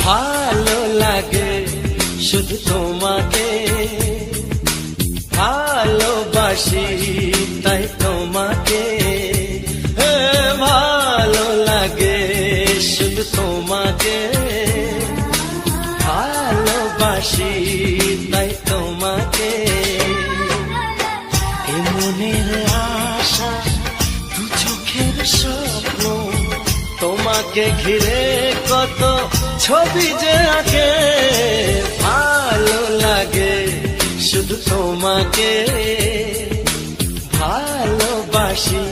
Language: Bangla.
ভালো লাগে শুধু তোমাকে, ভালোবাসি তাই তোমাকে। ভালো লাগে শুধু তোমাকে, ভালোবাসি তাই তোমাকে। এ মনের আশা দু চোখের স্বপ্ন, তোমাকে ঘিরে কত ছবি যে আঁকে। ভালো লাগে শুধু তোমাকে, ভালোবাসি